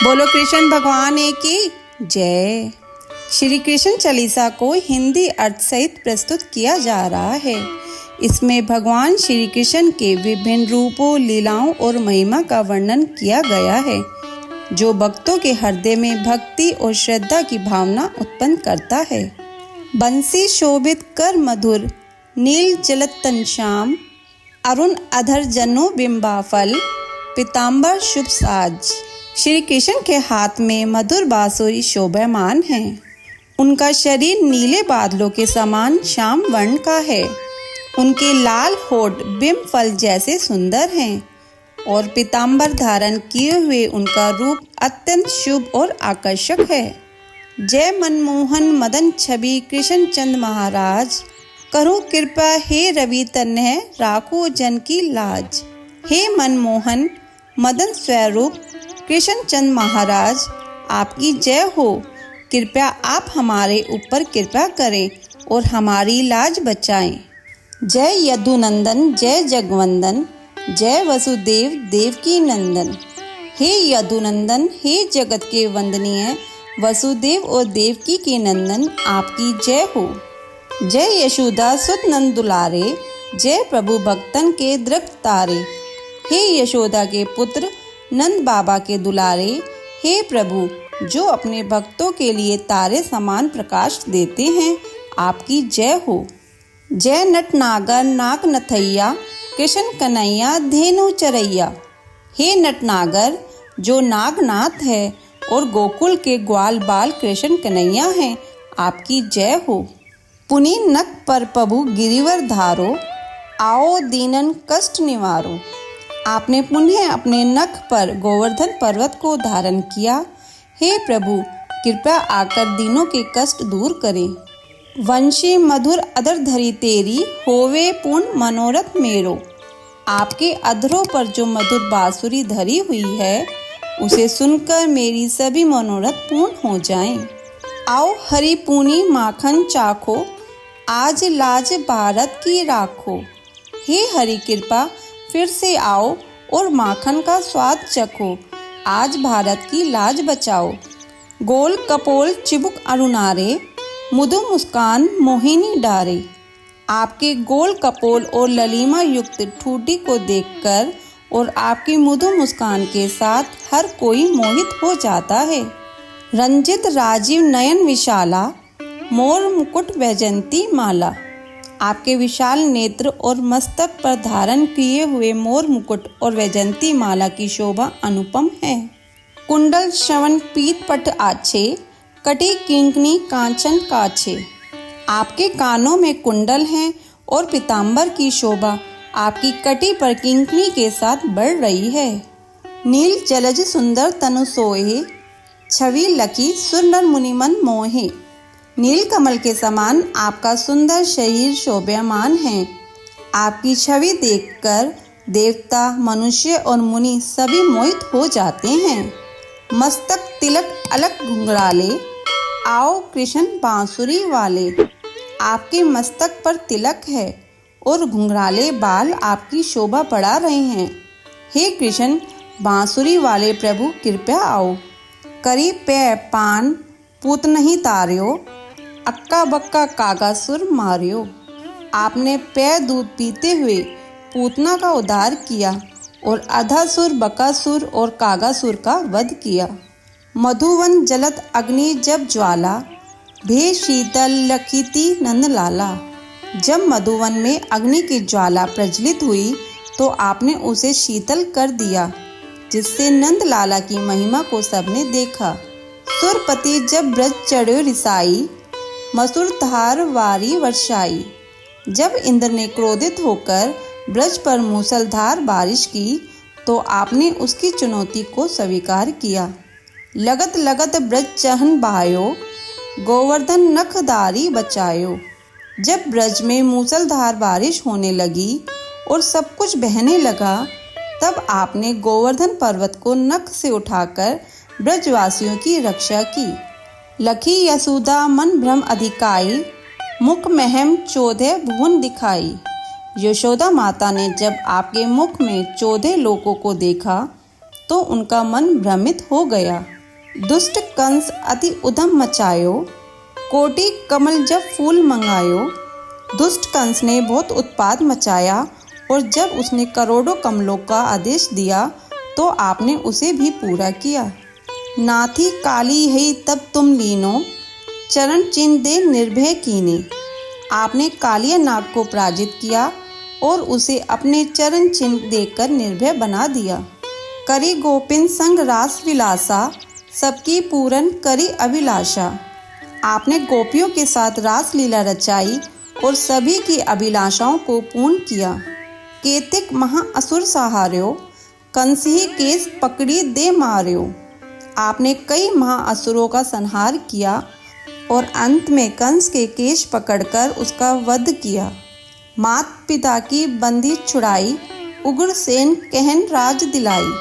बोलो कृष्ण भगवान की जय। श्री कृष्ण चालीसा को हिंदी अर्थ सहित प्रस्तुत किया जा रहा है। इसमें भगवान श्री कृष्ण के विभिन्न रूपों, लीलाओं और महिमा का वर्णन किया गया है, जो भक्तों के हृदय में भक्ति और श्रद्धा की भावना उत्पन्न करता है। बंसी शोभित कर मधुर, नील जलतन श्याम, अरुण अधर जनो बिंबाफल, पीताम्बर शुभ साज। श्री कृष्ण के हाथ में मधुर बांसुरी शोभायमान है। उनका शरीर नीले बादलों के समान श्याम वर्ण का है। उनके लाल होठ बिंब फल जैसे सुंदर हैं और पीताम्बर धारण किए हुए उनका रूप अत्यंत शुभ और आकर्षक है। जय मनमोहन मदन छवि कृष्ण चंद महाराज, करो कृपा हे रवि तन्य राखो जन की लाज। हे मनमोहन मदन स्वरूप कृष्ण चंद महाराज, आपकी जय हो। कृपया आप हमारे ऊपर कृपा करें और हमारी लाज बचाएं। जय यदुनंदन जय जगवंदन, जय वसुदेव देवकी नंदन। हे यदुनंदन, हे जगत के वंदनीय वसुदेव और देवकी के नंदन, आपकी जय हो। जय यशोदा सुत नंद दुलारे, जय प्रभु भक्तन के दृढ़ तारे। हे यशोदा के पुत्र नंद बाबा के दुलारे, हे प्रभु जो अपने भक्तों के लिए तारे समान प्रकाश देते हैं, आपकी जय हो। जय नटनागर नाग नथैया, कृष्ण कन्हैया धेनु चरैया। हे नटनागर जो नागनाथ है और गोकुल के ग्वाल बाल कृष्ण कन्हैया हैं, आपकी जय हो। पुनि नख पर प्रभु गिरिवर धारो, आओ दीनन कष्ट निवारो। आपने पुनः अपने नख पर गोवर्धन पर्वत को धारण किया। हे प्रभु कृपया आकर दीनों के कष्ट दूर करें। वंशी मधुर अधर धरी तेरी, होवे पूर्ण मनोरथ मेरो। आपके अधरों पर जो मधुर बांसुरी धरी हुई है, उसे सुनकर मेरी सभी मनोरथ पूर्ण हो जाएं। आओ हरि पूनी माखन चाखो, आज लाज भारत की राखो। हे हरि कृपा फिर से आओ और माखन का स्वाद चखो, आज भारत की लाज बचाओ। गोल कपोल चिबुक अरुणारे, मुदु मुस्कान मोहिनी डारे। आपके गोल कपोल और ललिमा युक्त ठूठी को देखकर और आपकी मृदु मुस्कान के साथ हर कोई मोहित हो जाता है। रंजित राजीव नयन विशाला, मोर मुकुट वैजंती माला। आपके विशाल नेत्र और मस्तक पर धारण किए हुए मोर मुकुट और वैजंती माला की शोभा अनुपम है। कुंडल श्रवण पीत पट आछे, कटी किंकनी कांचन काछे। आपके कानों में कुंडल हैं और पीताम्बर की शोभा आपकी कटी पर किंकनी के साथ बढ़ रही है। नील जलज सुंदर तनु सोहे, छवि लखी सुर नर मुनिमन मोहे। नील कमल के समान आपका सुंदर शरीर शोभायमान है। आपकी छवि देखकर देवता, मनुष्य और मुनि सभी मोहित हो जाते हैं। मस्तक तिलक अलग घुंघराले, आओ कृष्ण बांसुरी वाले। आपके मस्तक पर तिलक है और घुंघराले बाल आपकी शोभा बढ़ा रहे हैं। हे कृष्ण बांसुरी वाले प्रभु कृपया आओ। करी पै पान पूत नहीं तार्यो, अक्का बक्का कागासुर मारियो। आपने पै दूध पीते हुए पूतना का उद्धार किया और अधासुर, बकासुर और कागासुर का वध किया। मधुवन जलत अग्नि जब ज्वाला, भे शीतल लखीति नंद लाला। जब मधुवन में अग्नि की ज्वाला प्रज्वलित हुई तो आपने उसे शीतल कर दिया, जिससे नंद लाला की महिमा को सबने देखा। सुरपति जब ब्रज चढ़ो रिसाई, मसुर धार वारी वर्षाई। जब इंद्र ने क्रोधित होकर ब्रज पर मूसलधार बारिश की तो आपने उसकी चुनौती को स्वीकार किया। लगत लगत ब्रज चहन बहायो, गोवर्धन नखदारी बचायो। जब ब्रज में मूसलधार बारिश होने लगी और सब कुछ बहने लगा, तब आपने गोवर्धन पर्वत को नख से उठाकर ब्रजवासियों की रक्षा की। लखी यशोदा मन भ्रम अधिकाई, मुख महम 14 भुवन दिखाई। यशोदा माता ने जब आपके मुख में 14 लोकों को देखा तो उनका मन भ्रमित हो गया। दुष्ट कंस अति उधम मचायो, कोटि कमल जब फूल मंगायो। दुष्ट कंस ने बहुत उत्पात मचाया और जब उसने करोड़ों कमलों का आदेश दिया तो आपने उसे भी पूरा किया। नाथी काली है तब तुम लीनो, चरण चिन्ह दे निर्भय कीने। आपने कालिया नाग को पराजित किया और उसे अपने चरण चिन्ह देकर निर्भय बना दिया। करी गोपिन संग रास विलासा, सबकी पूरन करी अभिलाषा। आपने गोपियों के साथ रास लीला रचाई और सभी की अभिलाषाओं को पूर्ण किया। केतिक महा असुर सहार्यो, कंस ही केस पकड़ी दे मार्यो। आपने कई महाअसुरों का संहार किया और अंत में कंस के केश पकड़कर उसका वध किया। मात पिता की बंदी छुड़ाई, उग्रसेन कहन राज दिलाई।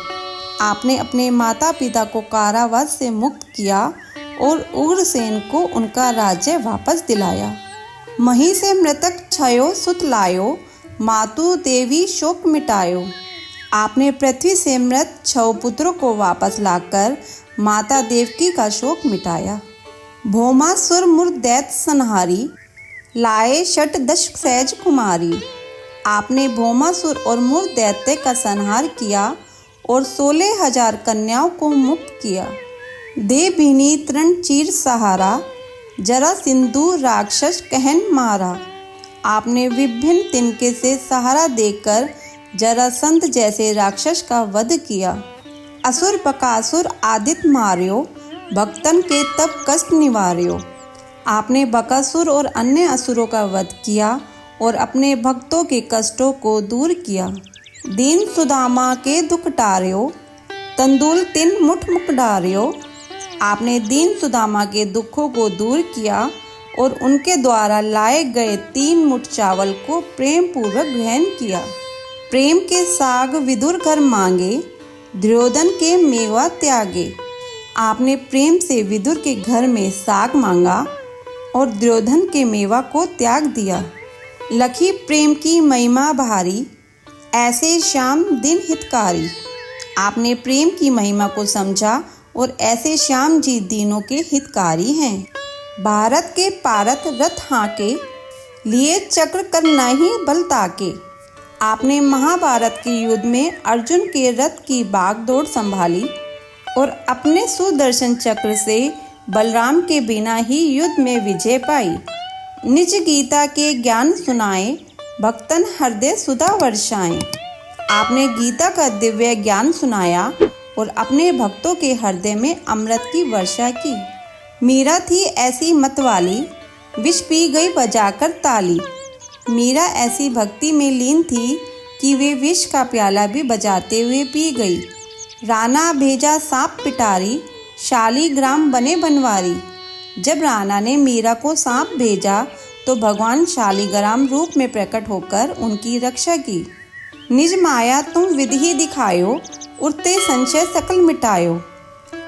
आपने अपने माता पिता को कारावास से मुक्त किया और उग्रसेन को उनका राज्य वापस दिलाया। मही से मृतक क्षयो सुत लायो, मातु देवी शोक मिटायो। आपने पृथ्वी से मृत 6 पुत्रों को वापस लाकर माता देवकी का शोक मिटाया। भौमासुर मुर दैत्य संहारी, लाए 10 सहज कुमारी। आपने भौमासुर और मुर दैत्य का संहार किया और 16,000 कन्याओं को मुक्त किया। दे भीनी तृण चीर सहारा, जरा सिंधु राक्षस कहन मारा। आपने विभिन्न तिनके से सहारा देकर जरासंध जैसे राक्षस का वध किया। असुर बकासुर आदित्य मार्यो, भक्तन के तब कष्ट निवार्यो। आपने बकासुर और अन्य असुरों का वध किया और अपने भक्तों के कष्टों को दूर किया। दीन सुदामा के दुख टार्यो, तंदुल तिन मुठ मुख डार्यो। आपने दीन सुदामा के दुखों को दूर किया और उनके द्वारा लाए गए 3 मुठ चावल को प्रेम पूर्वक ग्रहण किया। प्रेम के साग विदुर घर मांगे, दुर्योधन के मेवा त्यागे। आपने प्रेम से विदुर के घर में साग मांगा और दुर्योधन के मेवा को त्याग दिया। लखी प्रेम की महिमा भारी, ऐसे श्याम दिन हितकारी। आपने प्रेम की महिमा को समझा और ऐसे श्याम जी दीनों के हितकारी हैं। भारत के पारत रथ हाके, लिए चक्र कर नहीं बल ताके। आपने महाभारत के युद्ध में अर्जुन के रथ की भागदौड़ संभाली और अपने सुदर्शन चक्र से बलराम के बिना ही युद्ध में विजय पाई। निज गीता के ज्ञान सुनाए, भक्तन हृदय सुधा वर्षाएं। आपने गीता का दिव्य ज्ञान सुनाया और अपने भक्तों के हृदय में अमृत की वर्षा की। मीरा थी ऐसी मतवाली, विष पी गई बजाकर ताली। मीरा ऐसी भक्ति में लीन थी कि वे विष का प्याला भी बजाते हुए पी गई। राणा भेजा सांप पिटारी, शालीग्राम बने बनवारी। जब राणा ने मीरा को सांप भेजा तो भगवान शालीग्राम रूप में प्रकट होकर उनकी रक्षा की। निज माया तुम विधि दिखायो, उठते संशय सकल मिटायो।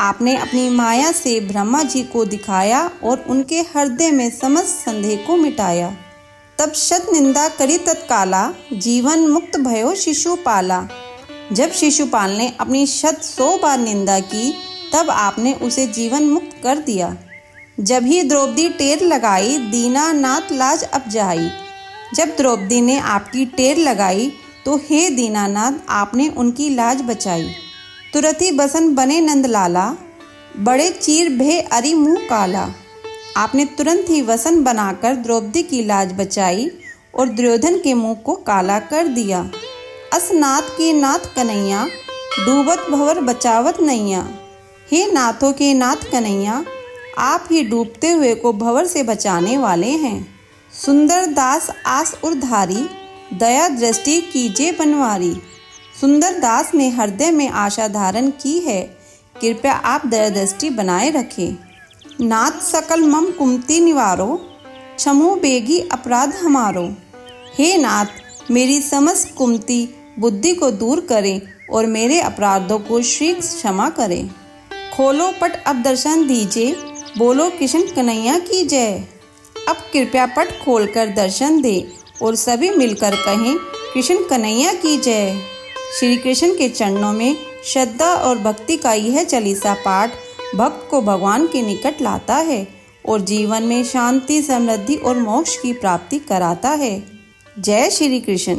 आपने अपनी माया से ब्रह्मा जी को दिखाया और उनके हृदय में समस्त संदेह को मिटाया। तब शत निंदा करी तत्काला, जीवन मुक्त भयो शिशुपाला। जब शिशुपाल ने अपनी 100 बार निंदा की तब आपने उसे जीवन मुक्त कर दिया। जब ही द्रौपदी टेर लगाई, दीनानाथ लाज अब जाई। जब द्रौपदी ने आपकी टेर लगाई तो हे दीनानाथ आपने उनकी लाज बचाई। तुरंत ही बसन बने नंदलाला, बड़े चीर भे अरि मुँह काला। आपने तुरंत ही वसन बनाकर द्रौपदी की लाज बचाई और दुर्योधन के मुंह को काला कर दिया। असनाथ के नाथ कन्हैया, डूबत भंवर बचावत नैया। हे नाथों के नाथ कन्हैया, आप ही डूबते हुए को भंवर से बचाने वाले हैं। सुंदर दास आस उर्धारी, दया दृष्टि कीजिए बनवारी। सुंदर दास ने हृदय में आशा धारण की है, कृपया आप दया दृष्टि बनाए रखें। नाथ सकल मम कुमति निवारो, क्षमो बेगी अपराध हमारो। हे नाथ मेरी समस्त कुमति बुद्धि को दूर करें और मेरे अपराधों को शीघ्र क्षमा करें। खोलो पट अब दर्शन दीजिए, बोलो कृष्ण कन्हैया की जय। अब कृपया पट खोलकर दर्शन दे और सभी मिलकर कहें कृष्ण कन्हैया की जय। श्री कृष्ण के चरणों में श्रद्धा और भक्ति का यह चालीसा पाठ भक्त को भगवान के निकट लाता है और जीवन में शांति, समृद्धि और मोक्ष की प्राप्ति कराता है। जय श्री कृष्ण।